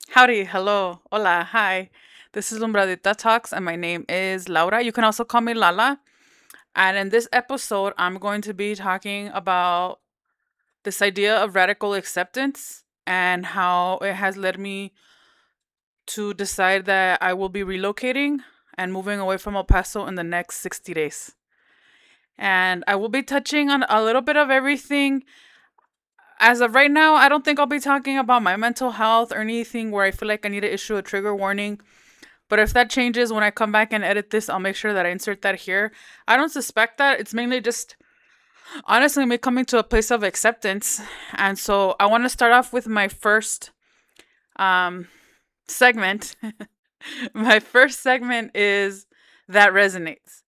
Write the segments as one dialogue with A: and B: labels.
A: Howdy, hello, hola, hi. This is Lumbradita Talks, and my name is Laura. You can also call me Lala. And in this episode, I'm going to be talking about this idea of radical acceptance and how it has led me to decide that I will be relocating and moving away from El Paso in the next 60 days. And I will be touching on a little bit of everything. As of right now, I don't think I'll be talking about my mental health or anything where I feel like I need to issue a trigger warning. But if that changes when I come back and edit this, I'll make sure that I insert that here. I don't suspect that. It's mainly just honestly me coming to a place of acceptance. And so I want to start off with my first um segment. My first segment is that resonates.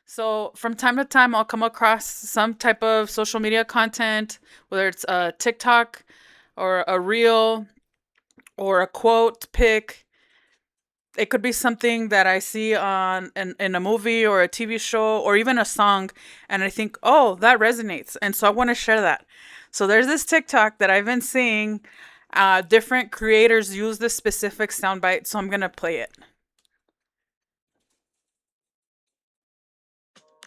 A: So from time to time I'll come across some type of social media content, whether it's a TikTok or a reel or a quote pic. It could be something that I see on in a movie or a TV show or even a song, and I think, oh, that resonates, and so I want to share that. So there's this TikTok that I've been seeing. Different creators use this specific soundbite, so I'm gonna play it.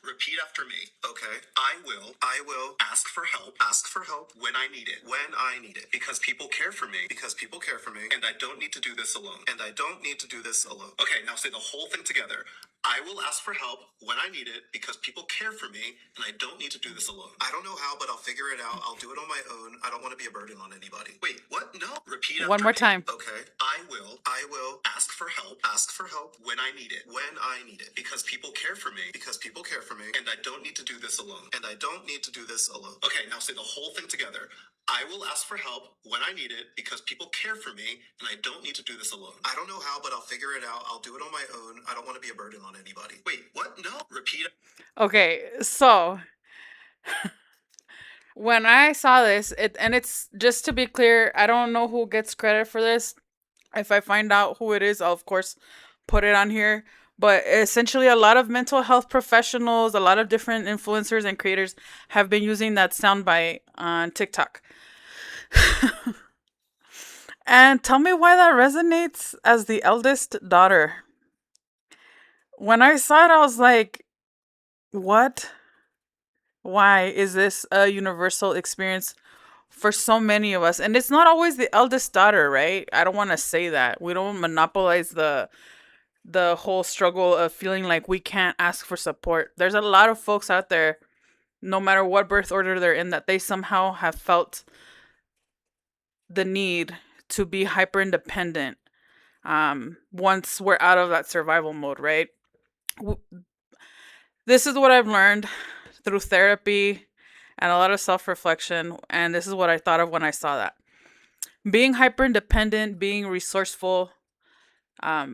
A: Repeat after me. Okay. I will ask for help. Ask for help when I need it. When I need it. Because people care for me. Because people care for me. And I don't need to do this alone. And I don't need to do this alone. Okay, now say the whole thing together. I will ask for help when I need it because people care for me and I don't need to do this alone. I don't know how, but I'll figure it out. I'll do it on my own. I don't want to be a burden on anybody. Wait, what? No. Repeat after One more me. Time. Okay. I will ask for help. Ask for help when I need it. When I need it. Because people care for me. Because people care for me. And I don't need to do this alone. And I don't need to do this alone. Okay, now say the whole thing together. I will ask for help when I need it because people care for me and I don't need to do this alone. I don't know how, but I'll figure it out. I'll do it on my own. I don't want to be a burden on anybody. Wait, what? No. Repeat. Okay, so when I saw this, and it's just to be clear, I don't know who gets credit for this. If I find out who it is, I'll of course put it on here. But essentially, a lot of mental health professionals, a lot of different influencers and creators have been using that soundbite on TikTok. And tell me why that resonates as the eldest daughter. When I saw it, I was like, what? Why is this a universal experience for so many of us? And it's not always the eldest daughter, right? I don't want to say that. We don't monopolize the whole struggle of feeling like we can't ask for support. There's a lot of folks out there, no matter what birth order they're in, that they somehow have felt the need to be hyper independent once we're out of that survival mode, right? This is what I've learned through therapy and a lot of self reflection. And this is what I thought of when I saw that. Being hyper independent, being resourceful,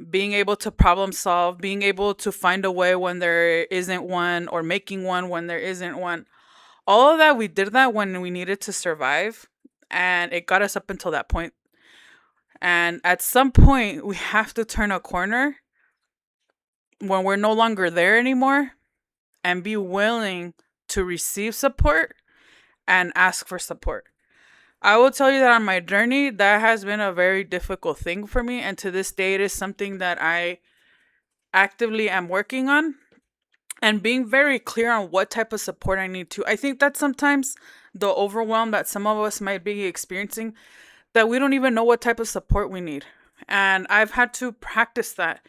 A: being able to problem solve, being able to find a way when there isn't one, or making one when there isn't one. All of that, we did that when we needed to survive. And it got us up until that point. And at some point, we have to turn a corner when we're no longer there anymore and be willing to receive support and ask for support. I will tell you that on my journey, that has been a very difficult thing for me. And to this day, it is something that I actively am working on and being very clear on what type of support I need to. I think that sometimes the overwhelm that some of us might be experiencing, that we don't even know what type of support we need. And I've had to practice that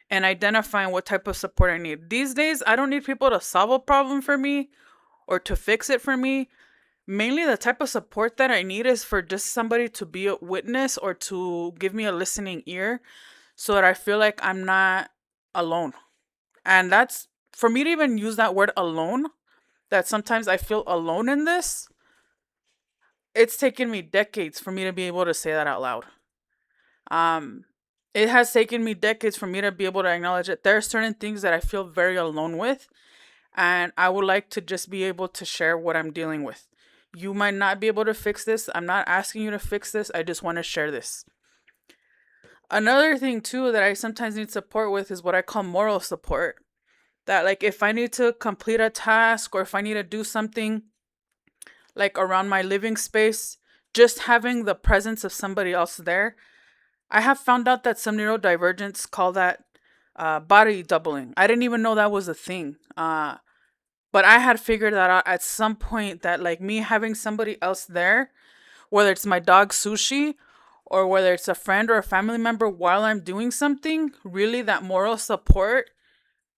A: and identifying what type of support I need. These days, I don't need people to solve a problem for me or to fix it for me. Mainly the type of support that I need is for just somebody to be a witness or to give me a listening ear so that I feel like I'm not alone. And that's for me to even use that word alone, that sometimes I feel alone in this. It's taken me decades for me to be able to say that out loud. Um, it has taken me decades for me to be able to acknowledge that there are certain things that I feel very alone with, and I would like to just be able to share what I'm dealing with. You might not be able to fix this. I'm not asking you to fix this. I just want to share this. Another thing, too, that I sometimes need support with is what I call moral support. That, like, if I need to complete a task or if I need to do something like around my living space, just having the presence of somebody else there. I have found out that some neurodivergents call that body doubling. I didn't even know that was a thing. But I had figured that out at some point, that like me having somebody else there, whether it's my dog Sushi or whether it's a friend or a family member while I'm doing something, really that moral support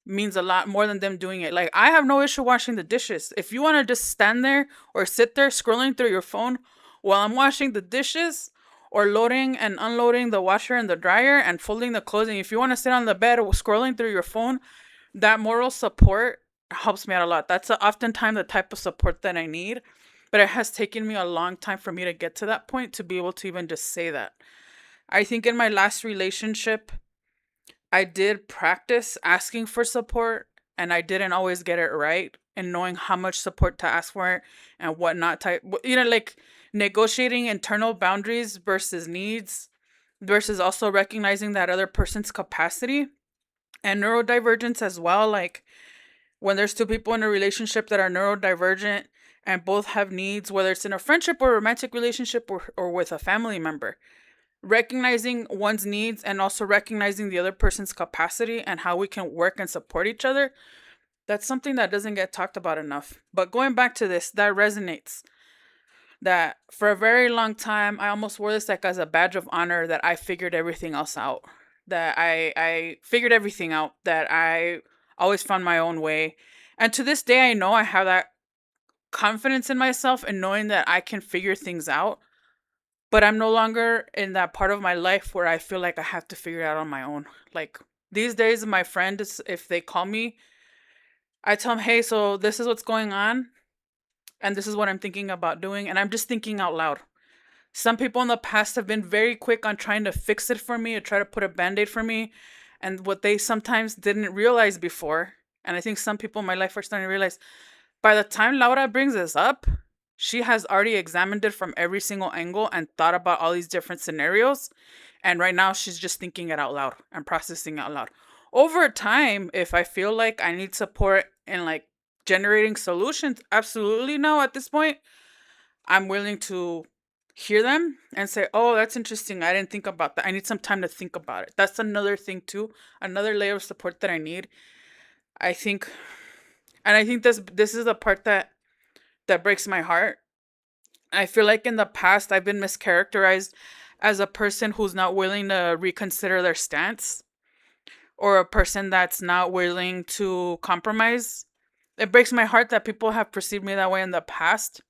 A: means a lot more than them doing it. Like, I have no issue washing the dishes. If you want to just stand there or sit there scrolling through your phone while I'm washing the dishes or loading and unloading the washer and the dryer and folding the clothes, and if you want to sit on the bed scrolling through your phone, that moral support helps me out a lot. That's oftentimes the type of support that I need. But it has taken me a long time for me to get to that point to be able to even just say that. I think in my last relationship, I did practice asking for support, and I didn't always get it right, and knowing how much support to ask for it and what not type, like negotiating internal boundaries versus needs, versus also recognizing that other person's capacity and neurodivergence as well. Like, when there's two people in a relationship that are neurodivergent and both have needs, whether it's in a friendship or romantic relationship, or with a family member, recognizing one's needs and also recognizing the other person's capacity and how we can work and support each other, that's something that doesn't get talked about enough. But going back to this, that resonates. That for a very long time, I almost wore this like as a badge of honor, that I figured everything else out. That I figured everything out, that I always found my own way. And to this day, I know I have that confidence in myself and knowing that I can figure things out. But I'm no longer in that part of my life where I feel like I have to figure it out on my own. Like, these days, my friends, if they call me, I tell them, hey, so this is what's going on, and this is what I'm thinking about doing. And I'm just thinking out loud. Some people in the past have been very quick on trying to fix it for me, or try to put a band aid for me. And what they sometimes didn't realize before, and I think some people in my life are starting to realize, by the time Laura brings this up, she has already examined it from every single angle and thought about all these different scenarios. And right now, she's just thinking it out loud and processing out loud. Over time, if I feel like I need support in like generating solutions, absolutely no. At this point, I'm willing to hear them and say, oh, that's interesting. I didn't think about that. I need some time to think about it. That's another thing, too. Another layer of support that I need. I think, and I think this is the part that breaks my heart. I feel like in the past I've been mischaracterized as a person who's not willing to reconsider their stance, or a person that's not willing to compromise. It breaks my heart that people have perceived me that way in the past.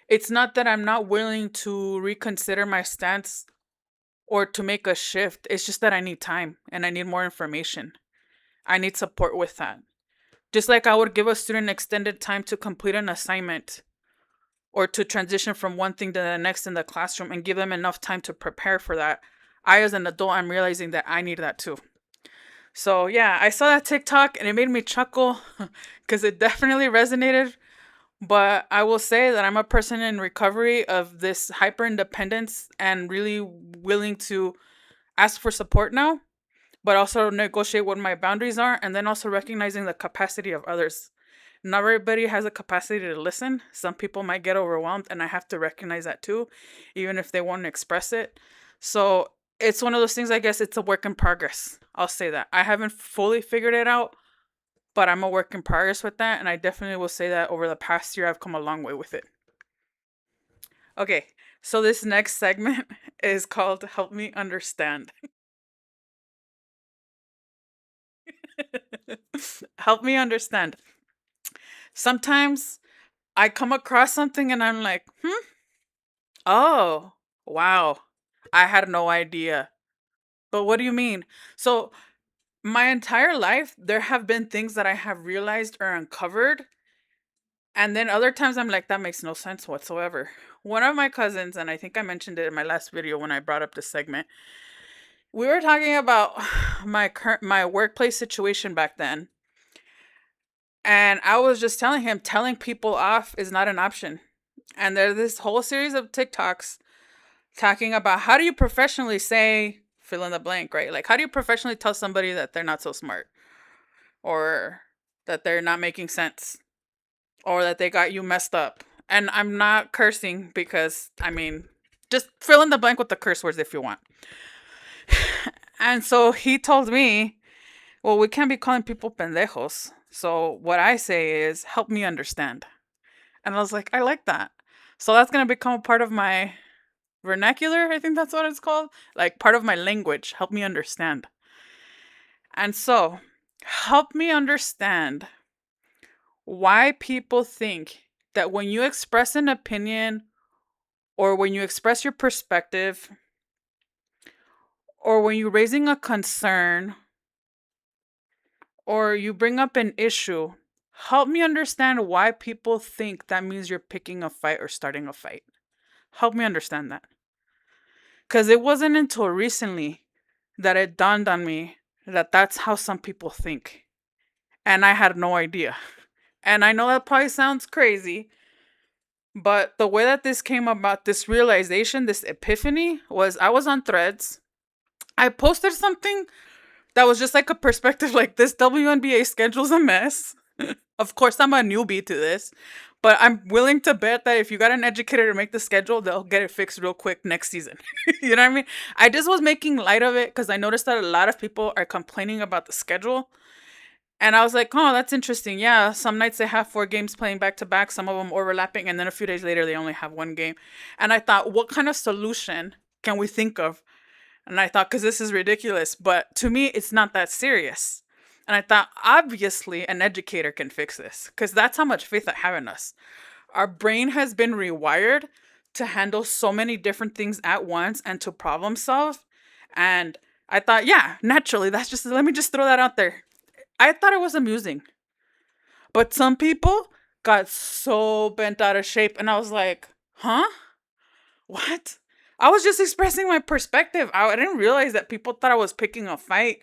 A: It's not that I'm not willing to reconsider my stance or to make a shift. It's just that I need time and I need more information. I need support with that. Just like I would give a student extended time to complete an assignment or to transition from one thing to the next in the classroom and give them enough time to prepare for that, I, as an adult, I'm realizing that I need that too. So, yeah, I saw that TikTok and it made me chuckle because it definitely resonated. But I will say that I'm a person in recovery of this hyper independence and really willing to ask for support now, but also negotiate what my boundaries are, and then also recognizing the capacity of others. Not everybody has a capacity to listen. Some people might get overwhelmed, and I have to recognize that too, even if they want to express it. So it's one of those things, I guess it's a work in progress. I'll say that. I haven't fully figured it out, but I'm a work in progress with that, and I definitely will say that over the past year, I've come a long way with it. Okay, so this next segment is called Help Me Understand. Help me understand. Sometimes I come across something and I'm like, oh, wow, I had no idea. But what do you mean? So, my entire life, there have been things that I have realized or uncovered. And then other times I'm like, that makes no sense whatsoever. One of my cousins, and I think I mentioned it in my last video when I brought up this segment, we were talking about my workplace situation back then. And I was just telling him, telling people off is not an option. And there's this whole series of TikToks talking about how do you professionally say fill in the blank, right? Like, how do you professionally tell somebody that they're not so smart, or that they're not making sense, or that they got you messed up? And I'm not cursing because, I mean, Just fill in the blank with the curse words if you want. And so he told me, well, we can't be calling people pendejos. So what I say is, help me understand. And I was like, I like that. So that's going to become a part of my vernacular. I think that's what it's called. Like part of my language. Help me understand. And so, help me understand why people think that when you express an opinion or when you express your perspective or when you're raising a concern or you bring up an issue, help me understand why people think that means you're picking a fight or starting a fight. Help me understand that. Because it wasn't until recently that it dawned on me that that's how some people think. And I had no idea. And I know that probably sounds crazy, but the way that this came about, this realization, this epiphany, was I was on Threads. I posted something that was just like a perspective like this WNBA schedule's a mess. Of course, I'm a newbie to this, but I'm willing to bet that if you got an educator to make the schedule, they'll get it fixed real quick next season. You know what I mean? I just was making light of it because I noticed that a lot of people are complaining about the schedule. And I was like, oh, that's interesting. Yeah, some nights they have 4 games playing back to back, some of them overlapping, and then a few days later they only have 1 game. And I thought, what kind of solution can we think of? And I thought, because this is ridiculous, but to me, it's not that serious. And I thought, obviously, an educator can fix this, because that's how much faith I have in us. Our brain has been rewired to handle so many different things at once and to problem solve. And I thought, yeah, naturally, let me just throw that out there. I thought it was amusing. But some people got so bent out of shape, and I was like, huh? What? I was just expressing my perspective. I didn't realize that people thought I was picking a fight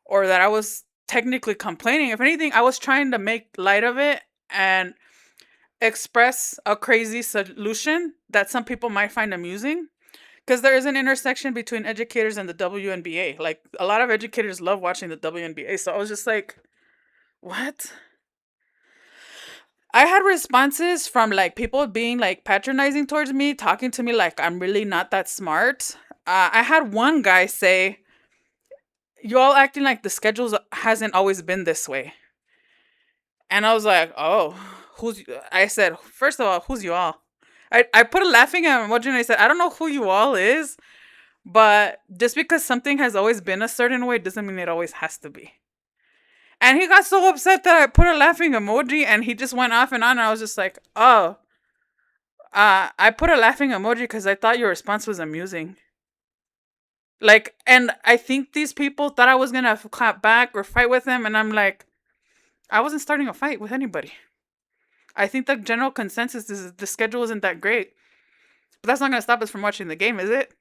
A: or that I was technically complaining. If anything, I was trying to make light of it and express a crazy solution that some people might find amusing. Because there is an intersection between educators and the WNBA. Like, a lot of educators love watching the WNBA. So I was just like, what? I had responses from like people being like patronizing towards me, talking to me like I'm really not that smart. I had one guy say, "You all acting like the schedules hasn't always been this way," and I was like, "Oh, who's?" I said, first of all, who's you all? I put a laughing emoji and I said, I don't know who you all is, but just because something has always been a certain way doesn't mean it always has to be. And he got so upset that I put a laughing emoji and he just went off and on. And I was just like, oh, I put a laughing emoji because I thought your response was amusing. Like, and I think these people thought I was going to clap back or fight with them. And I'm like, I wasn't starting a fight with anybody. I think the general consensus is the schedule isn't that great. But that's not going to stop us from watching the game, is it?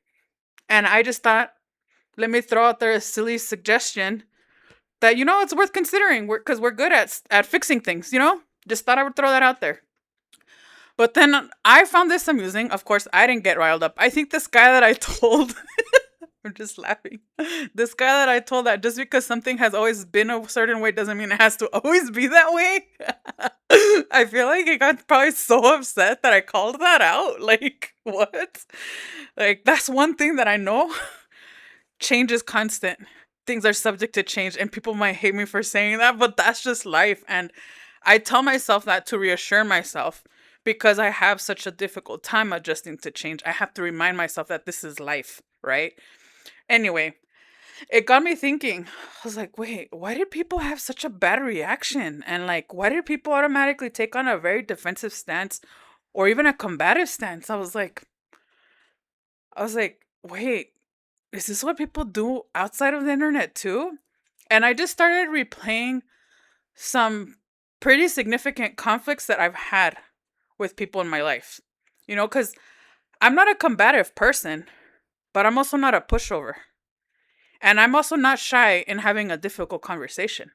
A: And I just thought, let me throw out there a silly suggestion that, it's worth considering because we're good at fixing things, Just thought I would throw that out there. But then I found this amusing. Of course, I didn't get riled up. I think this guy that I told, I'm just laughing. This guy that I told that just because something has always been a certain way doesn't mean it has to always be that way. I feel like he got probably so upset that I called that out. Like, what? Like, that's one thing that I know. Change is constant. Things are subject to change, and people might hate me for saying that, but that's just life. And I tell myself that to reassure myself because I have such a difficult time adjusting to change. I have to remind myself that this is life, right? Anyway, it got me thinking. I was like, wait, why did people have such a bad reaction? And like, why did people automatically take on a very defensive stance or even a combative stance? I was like, wait, is this what people do outside of the internet too? And I just started replaying some pretty significant conflicts that I've had with people in my life. Because I'm not a combative person, but I'm also not a pushover. And I'm also not shy in having a difficult conversation.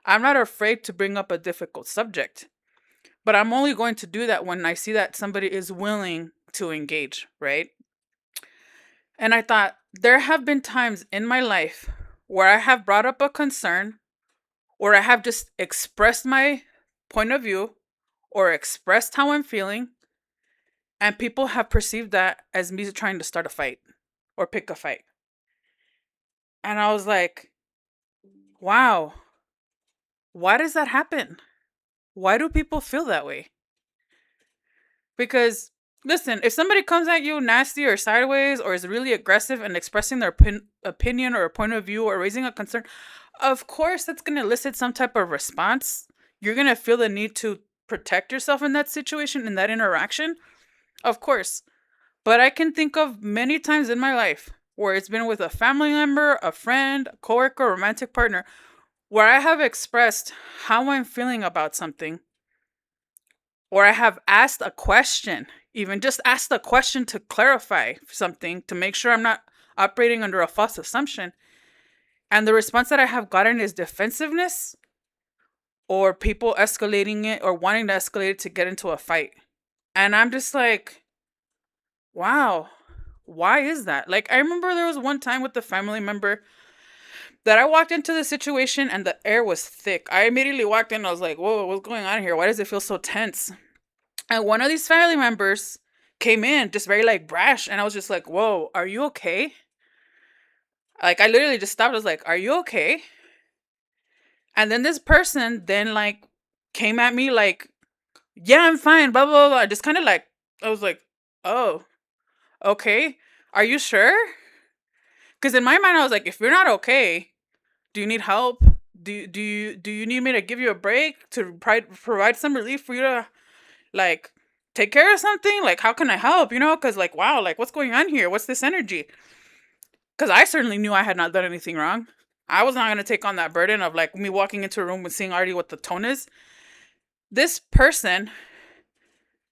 A: I'm not afraid to bring up a difficult subject, but I'm only going to do that when I see that somebody is willing to engage, right? And I thought, there have been times in my life where I have brought up a concern, or I have just expressed my point of view, or expressed how I'm feeling, And people have perceived that as me trying to start a fight or pick a fight. And I was like, wow, why does that happen? Why do people feel that way? Because listen, if somebody comes at you nasty or sideways or is really aggressive and expressing their opinion or a point of view or raising a concern, of course that's going to elicit some type of response. You're going to feel the need to protect yourself in that situation, in that interaction. Of course. But I can think of many times in my life where it's been with a family member, a friend, a coworker, romantic partner, where I have expressed how I'm feeling about something, or I have asked a question, even just asked a question to clarify something, to make sure I'm not operating under a false assumption. And the response that I have gotten is defensiveness or people escalating it or wanting to escalate it to get into a fight. And I'm just like, wow, why is that? Like, I remember there was one time with the family member that I walked into the situation and the air was thick. I immediately walked in and I was like, whoa, what's going on here? Why does it feel so tense? And one of these family members came in just very like brash. And I was just like, whoa, are you okay? Like, I literally just stopped. I was like, are you okay? And then this person then like came at me like, yeah, I'm fine, blah, blah, blah. Just kind of like, I was like, oh, okay. Are you sure? Because in my mind, I was like, if you're not okay, do you need help? Do you need me to give you a break to provide some relief for you to like take care of something? Like, how can I help? Because like, wow, like what's going on here? What's this energy? Because I certainly knew I had not done anything wrong. I was not going to take on that burden of like me walking into a room and seeing already what the tone is. This person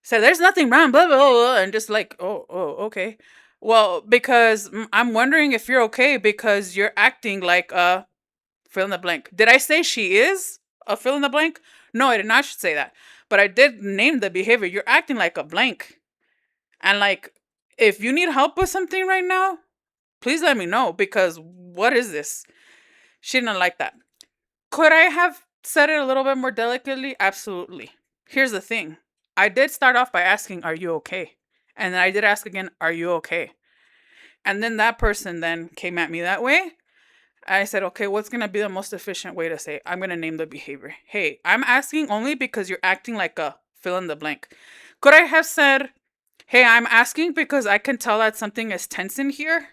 A: said, there's nothing wrong, blah, blah, blah, and just like, okay. Well, because I'm wondering if you're okay because you're acting like a fill in the blank. Did I say she is a fill in the blank? No, I did not say that. But I did name the behavior. You're acting like a blank. And like, if you need help with something right now, please let me know because what is this? She didn't like that. Could I have said it a little bit more delicately? Absolutely. Here's the thing. I did start off by asking, are you okay? And then I did ask again, are you okay? And then that person then came at me that way. I said, okay, what's going to be the most efficient way to say it? I'm going to name the behavior. Hey, I'm asking only because you're acting like a fill in the blank. Could I have said, hey, I'm asking because I can tell that something is tense in here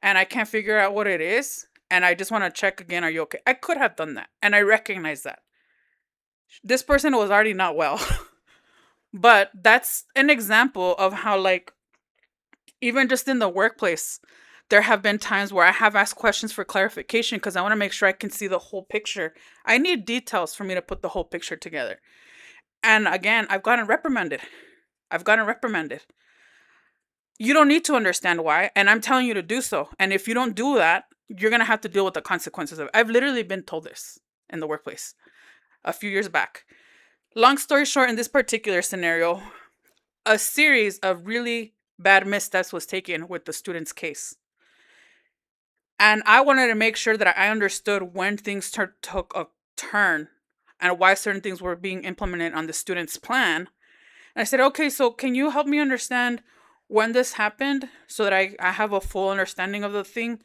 A: and I can't figure out what it is. And I just want to check again, are you okay? I could have done that. And I recognize that. This person was already not well. But that's an example of how, like, even just in the workplace, there have been times where I have asked questions for clarification because I want to make sure I can see the whole picture. I need details for me to put the whole picture together. And again, I've gotten reprimanded. You don't need to understand why, and I'm telling you to do so. And if you don't do that, you're going to have to deal with the consequences of it. I've literally been told this in the workplace a few years back. Long story short, in this particular scenario, a series of really bad missteps was taken with the student's case. And I wanted to make sure that I understood when things took a turn and why certain things were being implemented on the student's plan. And I said, okay, so can you help me understand when this happened so that I have a full understanding of the thing?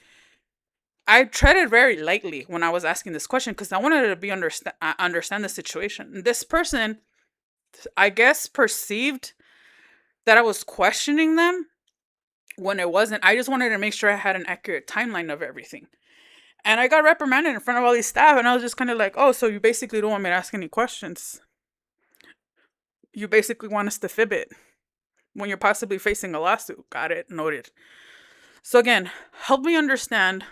A: I treaded very lightly when I was asking this question because I wanted to understand the situation. And this person, I guess, perceived that I was questioning them when it wasn't. I just wanted to make sure I had an accurate timeline of everything. And I got reprimanded in front of all these staff, and I was just kind of like, oh, so you basically don't want me to ask any questions. You basically want us to fib it when you're possibly facing a lawsuit. Got it. Noted. So again, help me understand,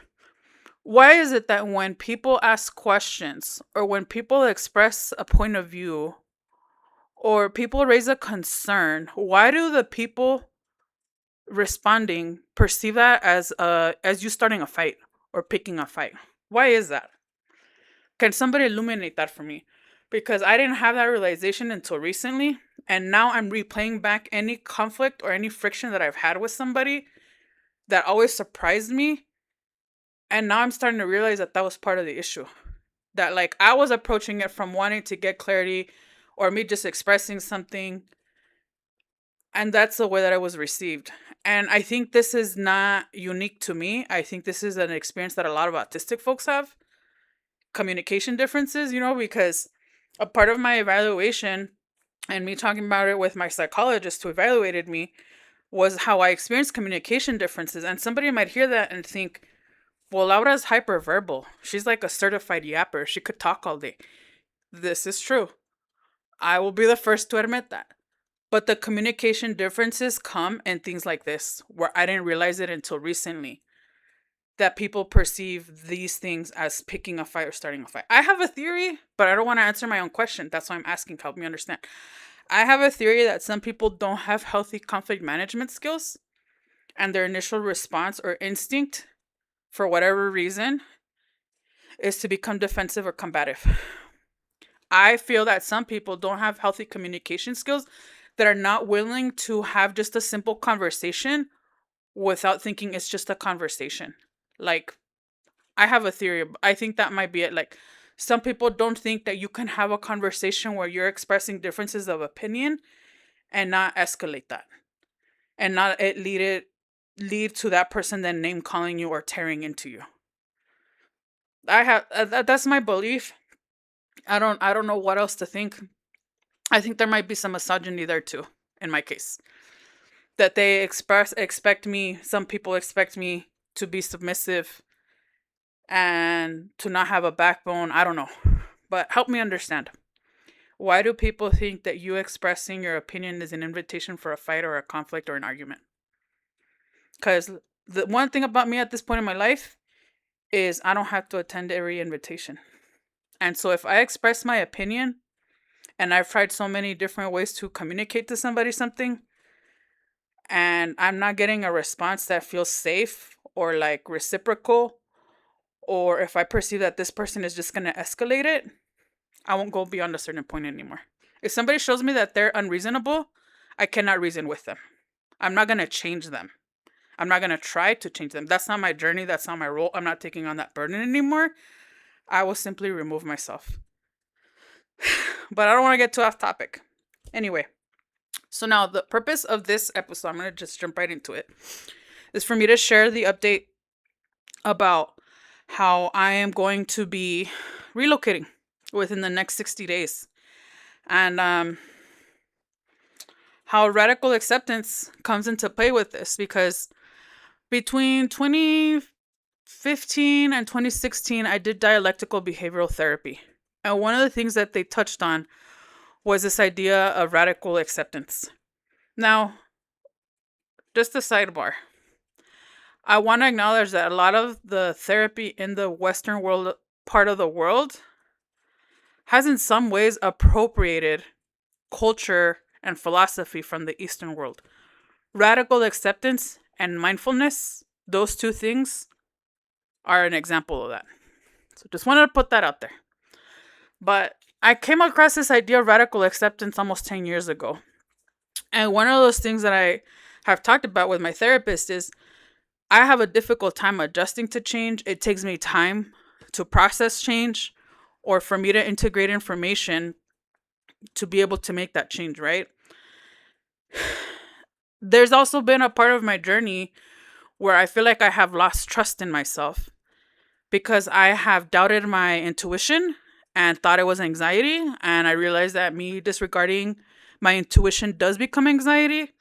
A: why is it that when people ask questions or when people express a point of view or people raise a concern, why do the people responding perceive that as you starting a fight or picking a fight? Why is that? Can somebody illuminate that for me? Because I didn't have that realization until recently, and now I'm replaying back any conflict or any friction that I've had with somebody that always surprised me, and now I'm starting to realize that that was part of the issue. That like I was approaching it from wanting to get clarity or me just expressing something, And that's the way that I was received. And I think this is not unique to me. I think this is an experience that a lot of autistic folks have, communication differences, because a part of my evaluation and me talking about it with my psychologist who evaluated me was how I experienced communication differences. And somebody might hear that and think, well, Laura's hyperverbal. She's like a certified yapper. She could talk all day. This is true. I will be the first to admit that. But the communication differences come in things like this, where I didn't realize it until recently, that people perceive these things as picking a fight or starting a fight. I have a theory, but I don't want to answer my own question. That's why I'm asking. Help me understand. I have a theory that some people don't have healthy conflict management skills, and their initial response or instinct, for whatever reason, is to become defensive or combative. I feel that some people don't have healthy communication skills, that are not willing to have just a simple conversation without thinking it's just a conversation. Like, I have a theory. I think that might be it. Like, some people don't think that you can have a conversation where you're expressing differences of opinion and not escalate that, and not lead to that person then name calling you or tearing into you. I have that's my belief. I don't know what else to think. I think there might be some misogyny there too, in my case. That they expect me, some people expect me to be submissive and to not have a backbone. I don't know. But help me understand. Why do people think that you expressing your opinion is an invitation for a fight or a conflict or an argument? Because the one thing about me at this point in my life is I don't have to attend every invitation. And so if I express my opinion, and I've tried so many different ways to communicate to somebody something, and I'm not getting a response that feels safe or like reciprocal, or if I perceive that this person is just going to escalate it, I won't go beyond a certain point anymore. If somebody shows me that they're unreasonable, I cannot reason with them. I'm not going to change them. I'm not going to try to change them. That's not my journey. That's not my role. I'm not taking on that burden anymore. I will simply remove myself. But I don't want to get too off topic. Anyway, so now the purpose of this episode, I'm going to just jump right into it, is for me to share the update about how I am going to be relocating within the next 60 days. And how radical acceptance comes into play with this, because between 2015 and 2016, I did dialectical behavioral therapy. And one of the things that they touched on was this idea of radical acceptance. Now, just a sidebar. I want to acknowledge that a lot of the therapy in the Western world, part of the world, has in some ways appropriated culture and philosophy from the Eastern world. Radical acceptance and mindfulness, those two things, are an example of that. So just wanted to put that out there. But I came across this idea of radical acceptance almost 10 years ago. And one of those things that I have talked about with my therapist is I have a difficult time adjusting to change. It takes me time to process change, or for me to integrate information to be able to make that change, right? There's also been a part of my journey where I feel like I have lost trust in myself because I have doubted my intuition and thought it was anxiety. And I realized that me disregarding my intuition does become anxiety.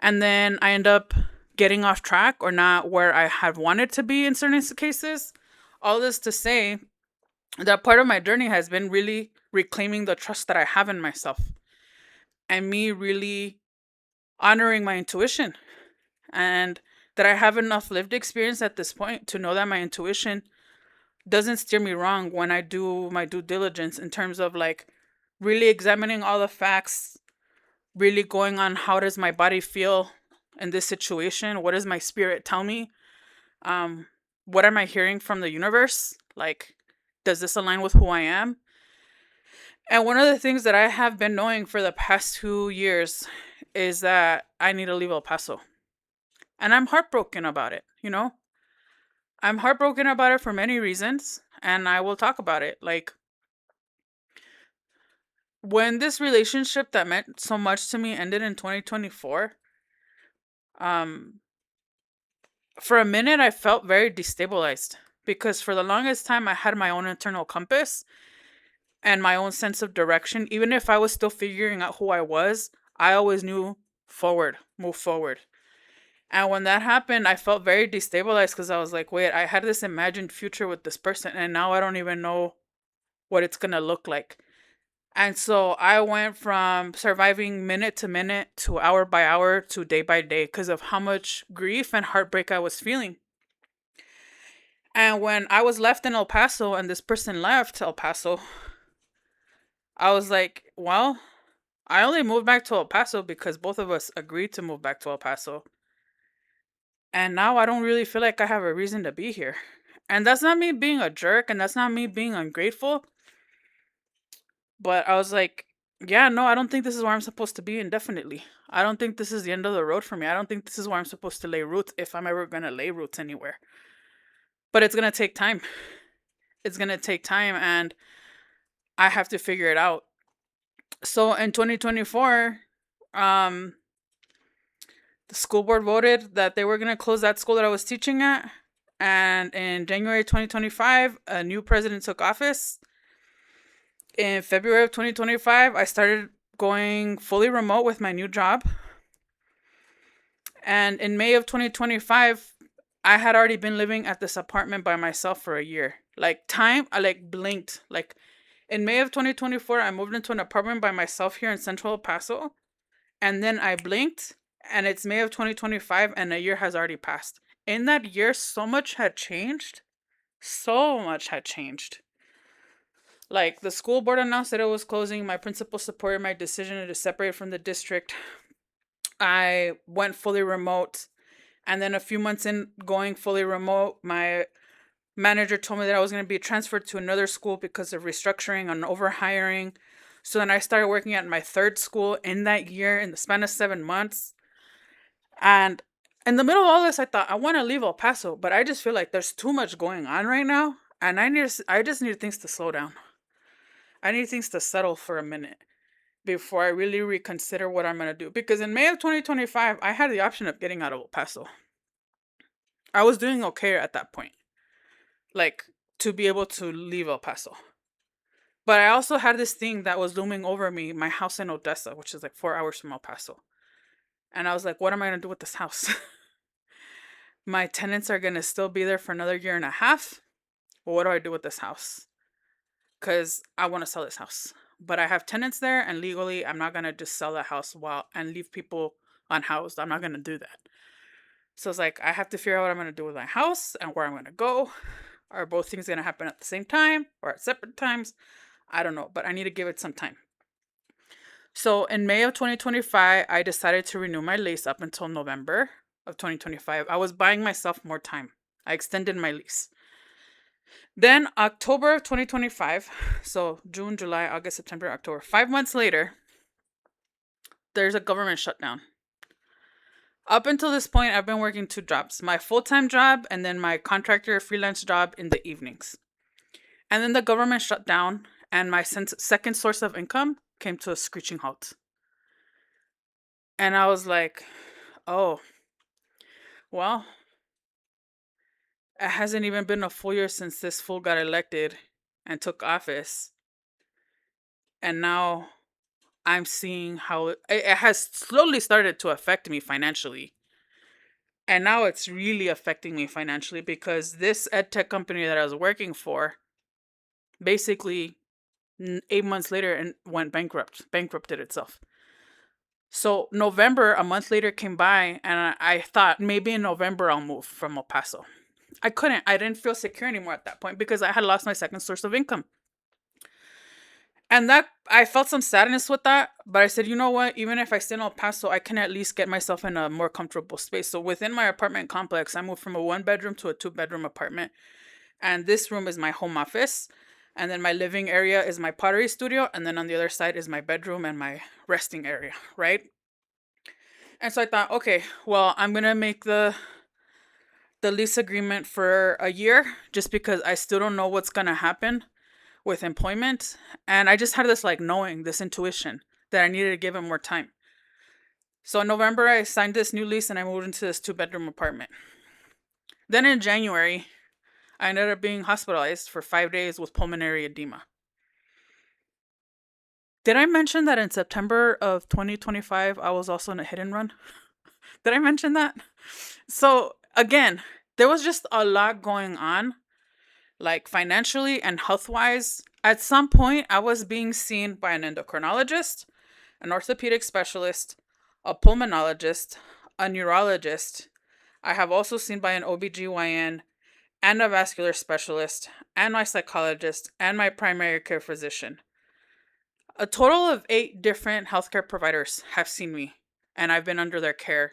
A: And then I end up getting off track or not where I had wanted to be in certain cases. All this to say that part of my journey has been really reclaiming the trust that I have in myself, and me really honoring my intuition, and that I have enough lived experience at this point to know that my intuition doesn't steer me wrong when I do my due diligence in terms of like really examining all the facts, really going on how does my body feel in this situation? What does my spirit tell me? What am I hearing from the universe? Like, does this align with who I am? And one of the things that I have been knowing for the past 2 years is that I need to leave El Paso. And I'm heartbroken about it. I'm heartbroken about it for many reasons, and I will talk about it. Like, when this relationship that meant so much to me ended in 2024, um, for a minute I felt very destabilized because for the longest time I had my own internal compass and my own sense of direction. Even if I was still figuring out who I was, I always knew forward, move forward. And when that happened, I felt very destabilized because I was like, wait, I had this imagined future with this person, and now I don't even know what it's going to look like. And so I went from surviving minute to minute to hour by hour to day by day because of how much grief and heartbreak I was feeling. And when I was left in El Paso and this person left El Paso, I was like, well, I only moved back to El Paso because both of us agreed to move back to El Paso. And now I don't really feel like I have a reason to be here. And that's not me being a jerk and that's not me being ungrateful. But I was like, yeah, no, I don't think this is where I'm supposed to be indefinitely. I don't think this is the end of the road for me. I don't think this is where I'm supposed to lay roots if I'm ever going to lay roots anywhere. But it's going to take time. It's going to take time and I have to figure it out. So in 2024, um, the school board voted that they were going to close that school that I was teaching at. And in January 2025, a new president took office. In February of 2025, I started going fully remote with my new job. And in May of 2025, I had already been living at this apartment by myself for a year. Like time, I like blinked. Like in May of 2024, I moved into an apartment by myself here in Central El Paso. And then I blinked and it's May of 2025 and a year has already passed. In that year, so much had changed. So much had changed. Like the school board announced that it was closing. My principal supported my decision to separate from the district. I went fully remote. And then a few months in going fully remote, my manager told me that I was going to be transferred to another school because of restructuring and overhiring. So then I started working at my third school in that year in the span of 7 months. And in the middle of all this, I thought I want to leave El Paso, but I just feel like there's too much going on right now, and I just need things to slow down. I need things to settle for a minute before I really reconsider what I'm gonna do. Because in May of 2025, I had the option of getting out of El Paso. I was doing okay at that point, like to be able to leave El Paso. But I also had this thing that was looming over me, my house in Odessa, which is like 4 hours from El Paso. And I was like, what am I gonna do with this house? My tenants are gonna still be there for another year and a half. Well, what do I do with this house? Because I want to sell this house, but I have tenants there, and legally, I'm not gonna just sell that house while and leave people unhoused. I'm not gonna do that. So it's like I have to figure out what I'm gonna do with my house and where I'm gonna go. Are both things gonna happen at the same time or at separate times? I don't know, but I need to give it some time. So in May of 2025, I decided to renew my lease up until November of 2025. I was buying myself more time. I extended my lease. Then October of 2025, so June, July, August, September, October, 5 months later, there's a government shutdown. Up until this point, I've been working two jobs, my full-time job and then my contractor freelance job in the evenings. And then the government shut down and my second source of income came to a screeching halt. And I was like, oh, well, it hasn't even been a full year since this fool got elected and took office. And now I'm seeing how it has slowly started to affect me financially. And now it's really affecting me financially because this ed tech company that I was working for basically 8 months later and went bankrupted itself. So November, a month later, came by and I thought maybe in November I'll move from El Paso. I couldn't. I didn't feel secure anymore at that point because I had lost my second source of income. And that I felt some sadness with that, but I said, you know what? Even if I stay in El Paso, I can at least get myself in a more comfortable space. So within my apartment complex, I moved from a 1 bedroom to a 2 bedroom apartment. And this room is my home office. And then my living area is my pottery studio. And then on the other side is my bedroom and my resting area, right? And so I thought, okay, well, I'm going to make the lease agreement for a year just because I still don't know what's going to happen with employment. And I just had this like knowing, this intuition that I needed to give him more time. So in November, I signed this new lease and I moved into this 2 bedroom apartment. Then in January, I ended up being hospitalized for 5 days with pulmonary edema. Did I mention that in September of 2025, I was also in a hit and run? Did I mention that? So again, there was just a lot going on, like financially and health wise. At some point, I was being seen by an endocrinologist, an orthopedic specialist, a pulmonologist, a neurologist. I have also seen by an OBGYN and a vascular specialist and my psychologist and my primary care physician. A total of 8 different healthcare providers have seen me, and I've been under their care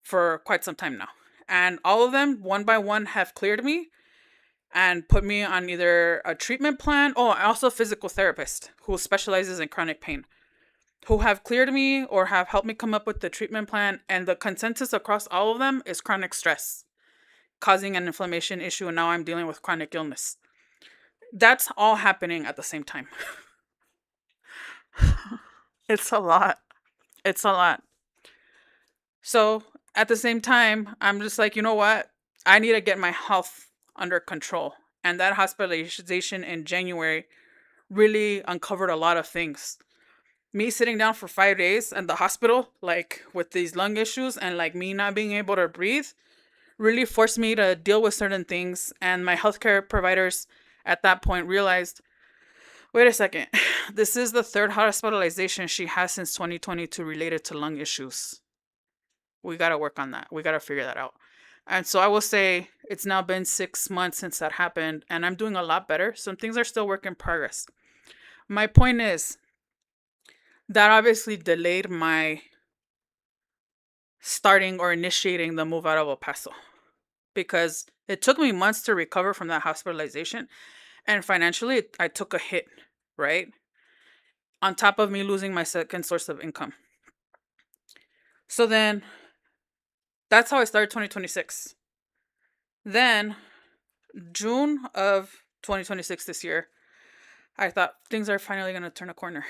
A: for quite some time now. And all of them, one by one, have cleared me and put me on either a treatment plan. Oh, also a physical therapist who specializes in chronic pain, who have cleared me or have helped me come up with the treatment plan. And the consensus across all of them is chronic stress causing an inflammation issue. And now I'm dealing with chronic illness. That's all happening at the same time. It's a lot. It's a lot. So at the same time, I'm just like, you know what? I need to get my health under control. And that hospitalization in January really uncovered a lot of things. Me sitting down for 5 days at the hospital, like with these lung issues and like me not being able to breathe, really forced me to deal with certain things. And my healthcare providers at that point realized, wait a second, this is the third hospitalization she has since 2022 related to lung issues. We got to work on that. We got to figure that out. And so I will say it's now been 6 months since that happened, and I'm doing a lot better. Some things are still work in progress. My point is that obviously delayed my starting or initiating the move out of El Paso because it took me months to recover from that hospitalization. And financially, I took a hit, right? On top of me losing my second source of income. So then that's how I started 2026. Then June of 2026 this year, I thought things are finally going to turn a corner.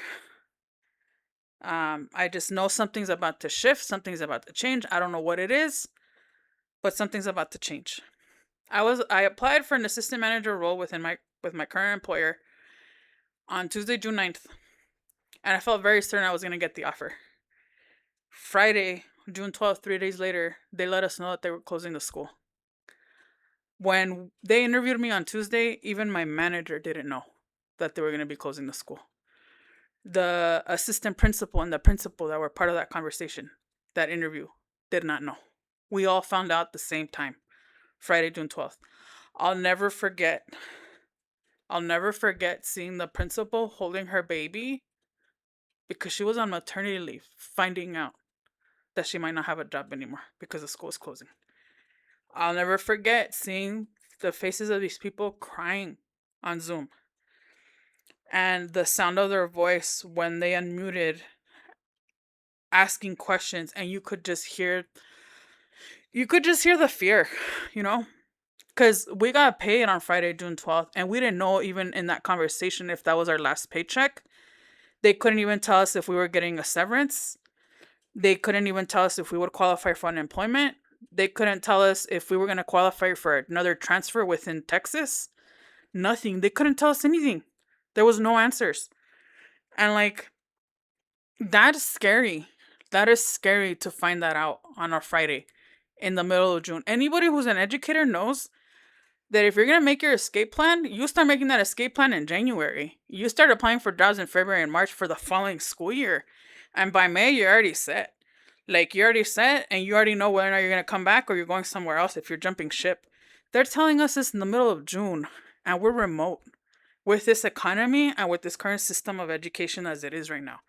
A: I just know something's about to shift, something's about to change. I don't know what it is, but something's about to change. I applied for an assistant manager role with my current employer on Tuesday, June 9th, and I felt very certain I was going to get the offer. Friday, June 12th, 3 days later, they let us know that they were closing the school. When they interviewed me on Tuesday, even my manager didn't know that they were going to be closing the school. The assistant principal and the principal that were part of that conversation, that interview, did not know. We all found out at the same time, Friday, June 12th. I'll never forget seeing the principal holding her baby because she was on maternity leave, finding out that she might not have a job anymore because the school is closing. I'll never forget seeing the faces of these people crying on Zoom and the sound of their voice when they unmuted, asking questions, and you could just hear the fear, you know? Because we got paid on Friday, June 12th, and we didn't know even in that conversation if that was our last paycheck. They couldn't even tell us if we were getting a severance. They couldn't even tell us if we would qualify for unemployment. They couldn't tell us if we were going to qualify for another transfer within Texas. Nothing. They couldn't tell us anything. There was no answers. And like, that is scary. That is scary to find that out on a Friday in the middle of June. Anybody who's an educator knows that if you're going to make your escape plan, you start making that escape plan in January. You start applying for jobs in February and March for the following school year. And by May, you're already set. Like, you're already set and you already know whether or not you're going to come back or you're going somewhere else if you're jumping ship. They're telling us this in the middle of June and we're remote with this economy and with this current system of education as it is right now.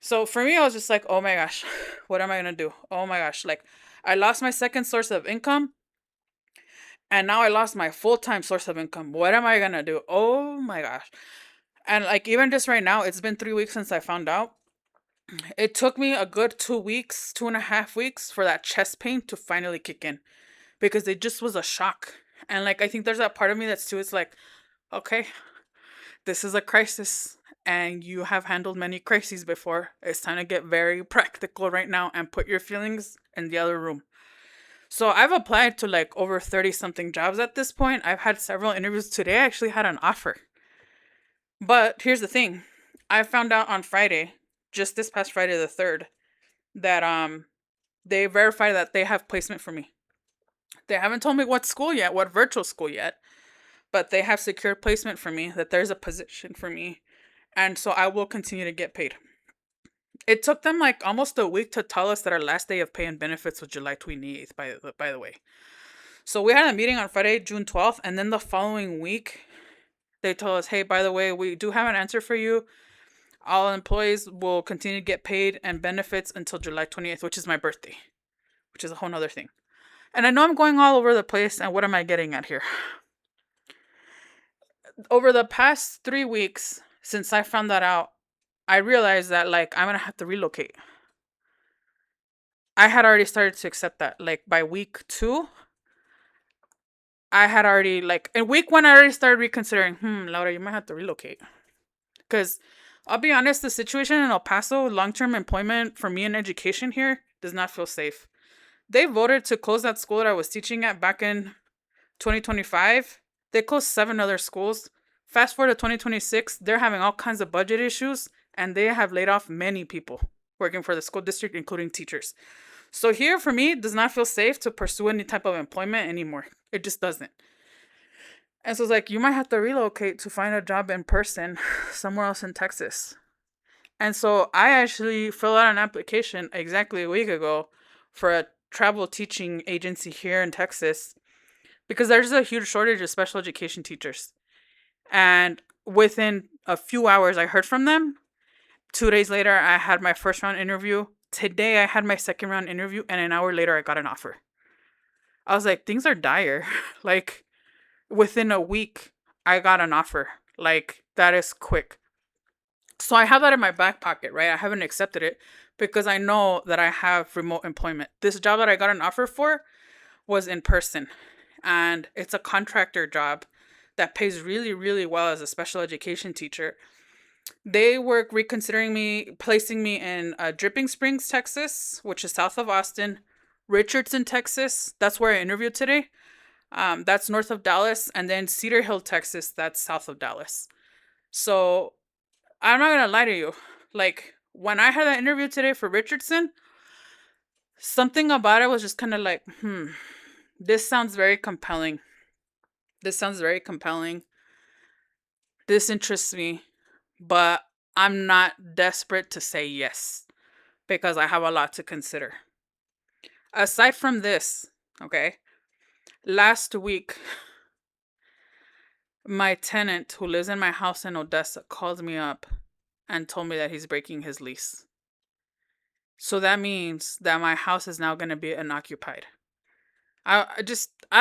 A: So for me, I was just like, oh my gosh, what am I going to do? Oh my gosh. Like, I lost my second source of income. And now I lost my full-time source of income. What am I going to do? Oh my gosh. And like, even just right now, it's been 3 weeks since I found out. It took me a good 2 weeks, 2.5 weeks for that chest pain to finally kick in because it just was a shock. And like, I think there's that part of me that's too, it's like, Okay, this is a crisis, and you have handled many crises before. It's time to get very practical right now and put your feelings in the other room. So I've applied to like over 30 something jobs at this point. I've had several interviews today. I actually had an offer. But here's the thing. I found out on Friday, just this past Friday the 3rd, that they verified that they have placement for me. They haven't told me what school yet, what virtual school yet, but they have secured placement for me, that there's a position for me. And so I will continue to get paid. It took them like almost a week to tell us that our last day of pay and benefits was July 28th, by the way. So we had a meeting on Friday, June 12th, and then the following week, they told us, hey, by the way, we do have an answer for you. All employees will continue to get paid and benefits until July 28th, which is my birthday, which is a whole nother thing. And I know I'm going all over the place, and what am I getting at here? Over the past 3 weeks, since I found that out, I realized that, like, I'm gonna have to relocate. I had already started to accept that. Like, by week 2, I had already, like, in week 1, I already started reconsidering, Laura, you might have to relocate. Because I'll be honest, the situation in El Paso, long term employment for me in education here, does not feel safe. They voted to close that school that I was teaching at back in 2025. They closed 7 other schools. Fast forward to 2026, they're having all kinds of budget issues, and they have laid off many people working for the school district, including teachers. So here, for me, it does not feel safe to pursue any type of employment anymore. It just doesn't. And so it's like, you might have to relocate to find a job in person somewhere else in Texas. And so I actually filled out an application exactly a week ago for a travel teaching agency here in Texas because there's a huge shortage of special education teachers. And within a few hours, I heard from them. 2 days later, I had my first round interview. Today, I had my second round interview. And an hour later, I got an offer. I was like, things are dire. Like, within a week, I got an offer. Like, that is quick. So I have that in my back pocket, right? I haven't accepted it because I know that I have remote employment. This job that I got an offer for was in person, and it's a contractor job that pays really, really well as a special education teacher. They were reconsidering me, placing me in Dripping Springs, Texas, which is south of Austin, Richardson, Texas. That's where I interviewed today. That's north of Dallas, and then Cedar Hill, Texas. That's south of Dallas. So I'm not gonna lie to you. Like, when I had that interview today for Richardson, something about it was just kind of like, this sounds very compelling. This sounds very compelling. This interests me, but I'm not desperate to say yes because I have a lot to consider. Aside from this, okay, last week, my tenant who lives in my house in Odessa called me up and told me that he's breaking his lease. So that means that my house is now going to be unoccupied. I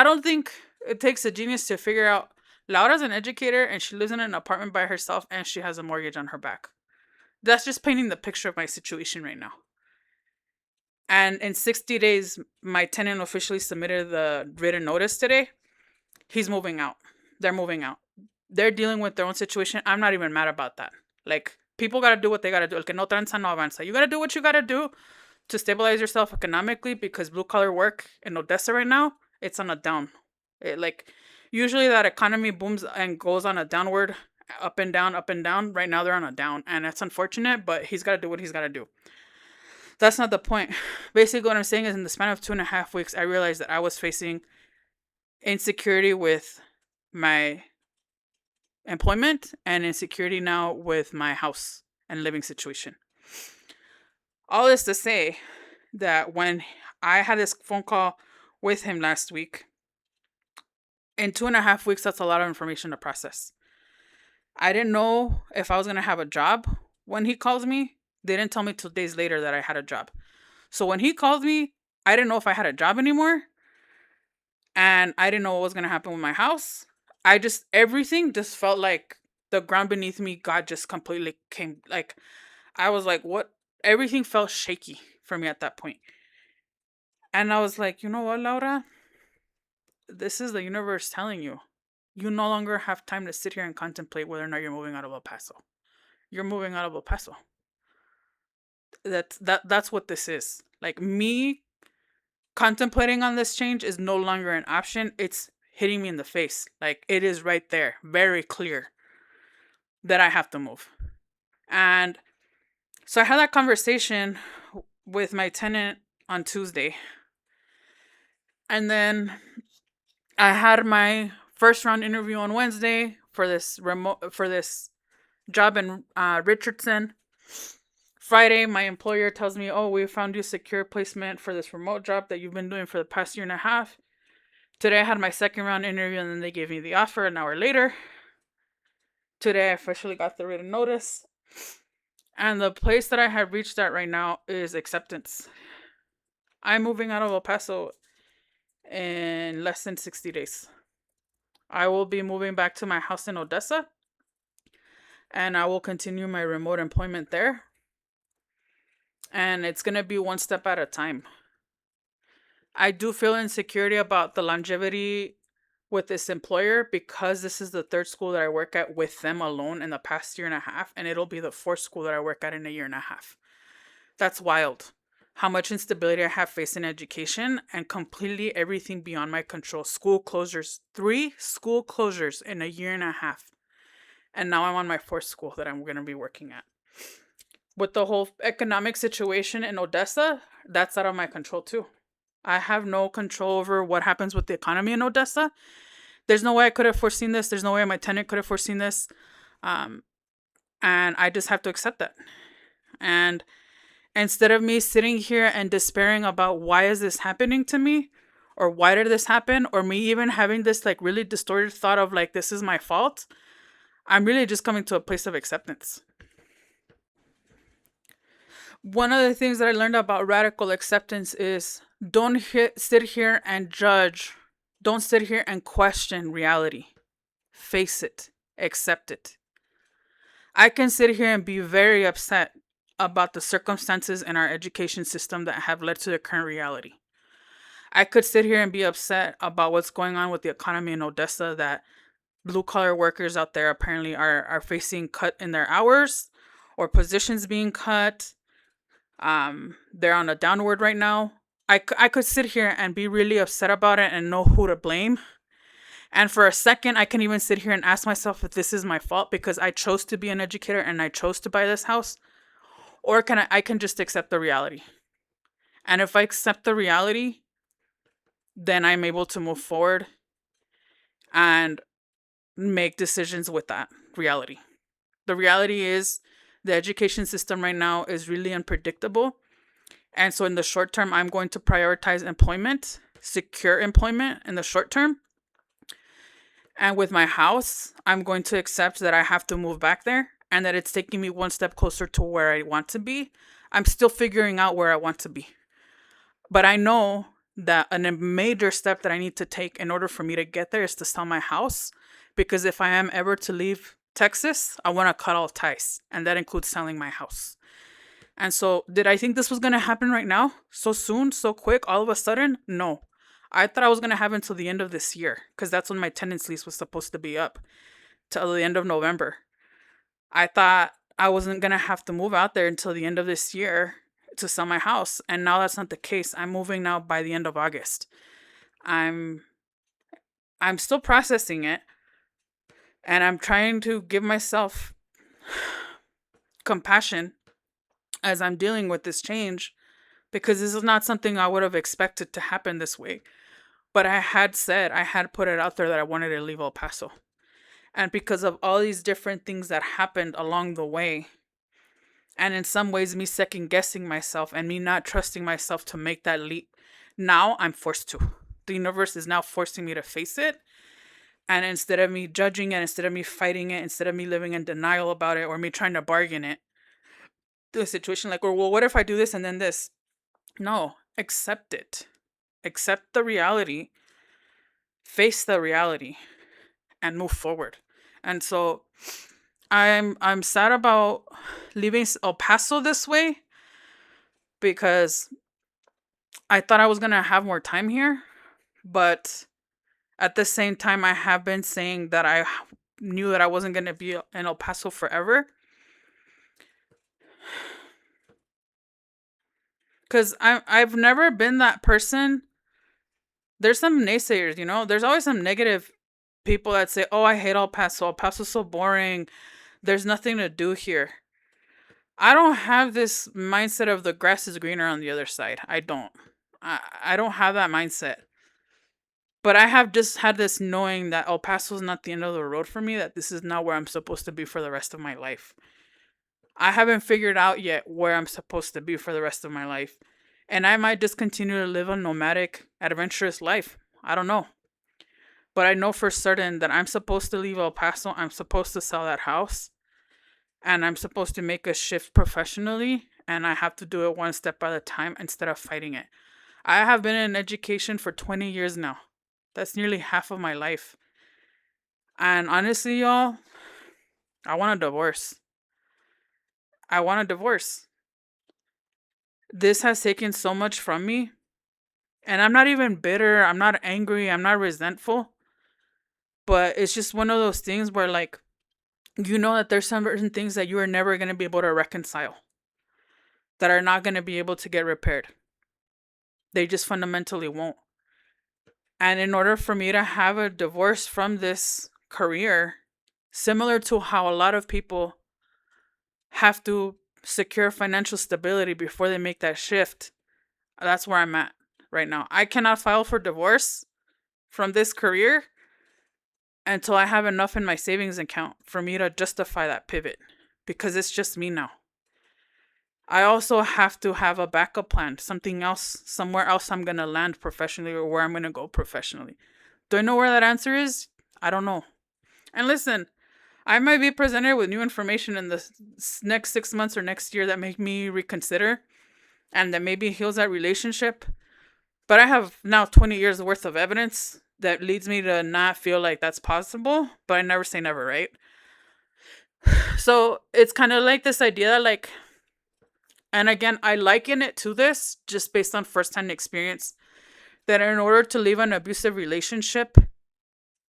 A: don't think it takes a genius to figure out Laura's an educator and she lives in an apartment by herself and she has a mortgage on her back. That's just painting the picture of my situation right now. And in 60 days, my tenant officially submitted the written notice today. He's moving out. They're moving out. They're dealing with their own situation. I'm not even mad about that. Like, people got to do what they got to do. El que no tranza no avanza. You got to do what you got to do to stabilize yourself economically because blue collar work in Odessa right now, it's on a down. Usually that economy booms and goes on a downward, up and down, up and down. Right now they're on a down, and that's unfortunate, but he's got to do what he's got to do. That's not the point. Basically, what I'm saying is in the span of 2.5 weeks, I realized that I was facing insecurity with my employment and insecurity now with my house and living situation. All this to say that when I had this phone call with him last week, in 2.5 weeks, that's a lot of information to process. I didn't know if I was going to have a job when he called me. They didn't tell me till days later that I had a job. So when he called me, I didn't know if I had a job anymore. And I didn't know what was going to happen with my house. Everything just felt like the ground beneath me, God just completely came, like, I was like, what? Everything felt shaky for me at that point. And I was like, you know what, Laura? This is the universe telling you. You no longer have time to sit here and contemplate whether or not you're moving out of El Paso. You're moving out of El Paso. That's what this is. Like, me contemplating on this change is no longer an option. It's hitting me in the face. Like, it is right there, very clear that I have to move. And so I had that conversation with my tenant on Tuesday. And then I had my first round interview on Wednesday for this job in Richardson. Friday, my employer tells me, "Oh, we found you a secure placement for this remote job that you've been doing for the past year and a half." Today, I had my second round interview, and then they gave me the offer an hour later. Today, I officially got the written notice. And the place that I have reached at right now is acceptance. I'm moving out of El Paso in less than 60 days. I will be moving back to my house in Odessa, and I will continue my remote employment there. And it's going to be one step at a time. I do feel insecurity about the longevity with this employer because this is the third school that I work at with them alone in the past year and a half, and it'll be the fourth school that I work at in a year and a half. That's wild. How much instability I have faced in education and completely everything beyond my control. School closures, 3 school closures in a year and a half. And now I'm on my fourth school that I'm going to be working at. With the whole economic situation in Odessa, that's out of my control too. I have no control over what happens with the economy in Odessa. There's no way I could have foreseen this. There's no way my tenant could have foreseen this. And I just have to accept that. And instead of me sitting here and despairing about why is this happening to me, or why did this happen, or me even having this like really distorted thought of like this is my fault, I'm really just coming to a place of acceptance. One of the things that I learned about radical acceptance is don't sit here and judge. Don't sit here and question reality. Face it. Accept it. I can sit here and be very upset about the circumstances in our education system that have led to the current reality. I could sit here and be upset about what's going on with the economy in Odessa, that blue collar workers out there apparently are facing cut in their hours or positions being cut. They're on a downward right now. I could sit here and be really upset about it and know who to blame. And for a second, I can even sit here and ask myself if this is my fault because I chose to be an educator and I chose to buy this house. Or I can just accept the reality. And if I accept the reality, then I'm able to move forward and make decisions with that reality. The reality is the education system right now is really unpredictable. And so in the short term, I'm going to prioritize employment, secure employment in the short term. And with my house, I'm going to accept that I have to move back there and that it's taking me one step closer to where I want to be. I'm still figuring out where I want to be. But I know that a major step that I need to take in order for me to get there is to sell my house. Because if I am ever to leave Texas, I want to cut all ties. And that includes selling my house. And so, did I think this was going to happen right now? So soon, so quick, all of a sudden? No. I thought I was going to have until the end of this year. Because that's when my tenants lease was supposed to be up. Till the end of November. I thought I wasn't going to have to move out there until the end of this year to sell my house. And now that's not the case. I'm moving now by the end of August. I'm still processing it. And I'm trying to give myself compassion as I'm dealing with this change, because this is not something I would have expected to happen this way. But I had put it out there that I wanted to leave El Paso. And because of all these different things that happened along the way, and in some ways me second guessing myself and me not trusting myself to make that leap, now I'm forced to. The universe is now forcing me to face it. And instead of me judging it, instead of me fighting it, instead of me living in denial about it or me trying to bargain it, the situation like, well, what if I do this and then this? No, accept it. Accept the reality. Face the reality and move forward. And so I'm sad about leaving El Paso this way because I thought I was going to have more time here, but At the same time, I have been saying that I knew that I wasn't going to be in El Paso forever. Because I've never been that person. There's some naysayers, you know? There's always some negative people that say, oh, I hate El Paso. El Paso's so boring. There's nothing to do here. I don't have this mindset of the grass is greener on the other side. I don't. I don't have that mindset. But I have just had this knowing that El Paso is not the end of the road for me, that this is not where I'm supposed to be for the rest of my life. I haven't figured out yet where I'm supposed to be for the rest of my life. And I might just continue to live a nomadic, adventurous life. I don't know. But I know for certain that I'm supposed to leave El Paso. I'm supposed to sell that house. And I'm supposed to make a shift professionally. And I have to do it one step at a time instead of fighting it. I have been in education for 20 years now. That's nearly half of my life. And honestly, y'all, I want a divorce. I want a divorce. This has taken so much from me. And I'm not even bitter. I'm not angry. I'm not resentful. But it's just one of those things where, like, you know that there's some certain things that you are never going to be able to reconcile, that are not going to be able to get repaired. They just fundamentally won't. And in order for me to have a divorce from this career, similar to how a lot of people have to secure financial stability before they make that shift, that's where I'm at right now. I cannot file for divorce from this career until I have enough in my savings account for me to justify that pivot, because it's just me now. I also have to have a backup plan, something else, somewhere else I'm going to land professionally, or where I'm going to go professionally. Do I know where that answer is? I don't know. And listen, I might be presented with new information in the next 6 months or next year that make me reconsider and that maybe heals that relationship. But I have now 20 years worth of evidence that leads me to not feel like that's possible. But I never say never, right? So it's kind of like this idea that, like, and again, I liken it to this just based on firsthand experience, that in order to leave an abusive relationship,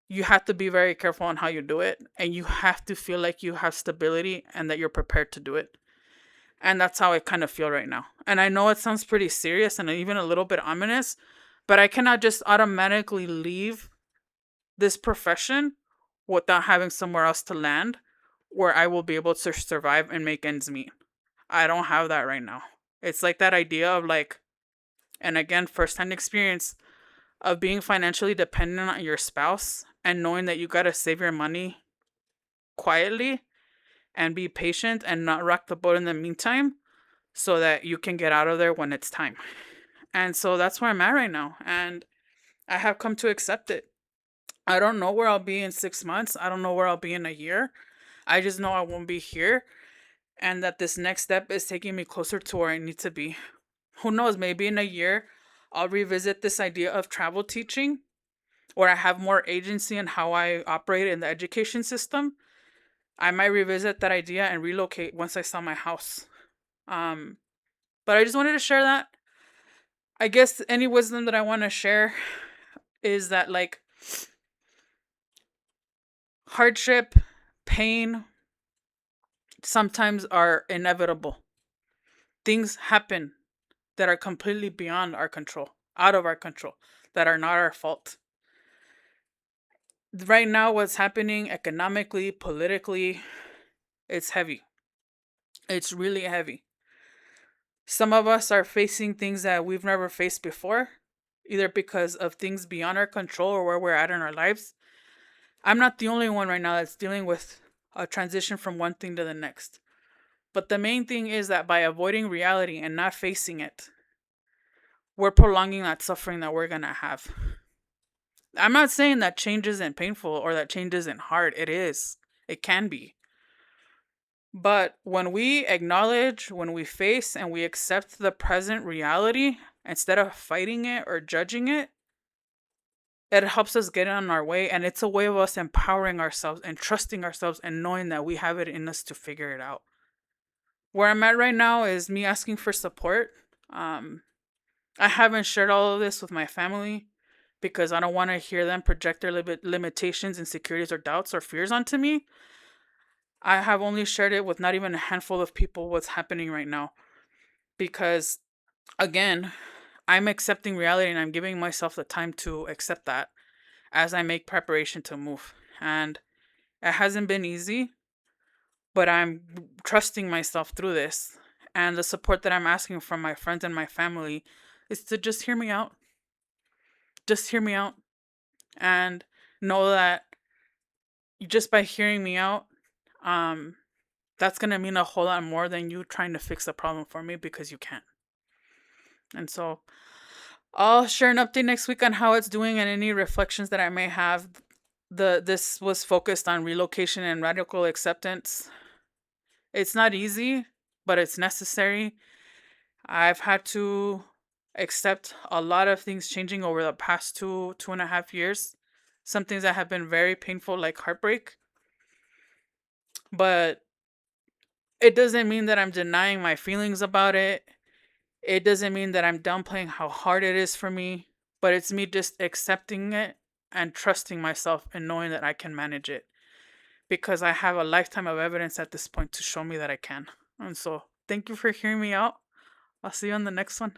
A: you have to be very careful on how you do it. And you have to feel like you have stability and that you're prepared to do it. And that's how I kind of feel right now. And I know it sounds pretty serious and even a little bit ominous, but I cannot just automatically leave this profession without having somewhere else to land where I will be able to survive and make ends meet. I don't have that right now. It's like that idea of, like, and again, first-hand experience of being financially dependent on your spouse and knowing that you got to save your money quietly and be patient and not rock the boat in the meantime so that you can get out of there when it's time. And so that's where I'm at right now. And I have come to accept it. I don't know where I'll be in 6 months. I don't know where I'll be in a year. I just know I won't be here. And that this next step is taking me closer to where I need to be. Who knows? Maybe in a year, I'll revisit this idea of travel teaching, or I have more agency in how I operate in the education system. I might revisit that idea and relocate once I sell my house. But I just wanted to share that. I guess any wisdom that I want to share is that, like, hardship, pain sometimes are inevitable. Things happen that are completely beyond our control, out of our control, that are not our fault. Right now, what's happening economically, politically, it's heavy. It's really heavy. Some of us are facing things that we've never faced before, either because of things beyond our control or where we're at in our lives. I'm not the only one right now that's dealing with a transition from one thing to the next. But the main thing is that by avoiding reality and not facing it, we're prolonging that suffering that we're going to have. I'm not saying that change isn't painful or that change isn't hard. It is. It can be. But when we acknowledge, when we face, and we accept the present reality instead of fighting it or judging it, it helps us get on our way. And it's a way of us empowering ourselves and trusting ourselves and knowing that we have it in us to figure it out. Where I'm at right now is me asking for support. I haven't shared all of this with my family because I don't want to hear them project their limitations, insecurities, or doubts or fears onto me. I have only shared it with not even a handful of people what's happening right now because, again, I'm accepting reality and I'm giving myself the time to accept that as I make preparation to move. And it hasn't been easy, but I'm trusting myself through this. And the support that I'm asking from my friends and my family is to just hear me out. Just hear me out and know that just by hearing me out, um, that's going to mean a whole lot more than you trying to fix the problem for me because you can't. And so I'll share an update next week on how it's doing and any reflections that I may have. This was focused on relocation and radical acceptance. It's not easy, but it's necessary. I've had to accept a lot of things changing over the past 2.5 years. Some things that have been very painful, like heartbreak. But it doesn't mean that I'm denying my feelings about it. It doesn't mean that I'm downplaying how hard it is for me, but it's me just accepting it and trusting myself and knowing that I can manage it because I have a lifetime of evidence at this point to show me that I can. And so, thank you for hearing me out. I'll see you on the next one.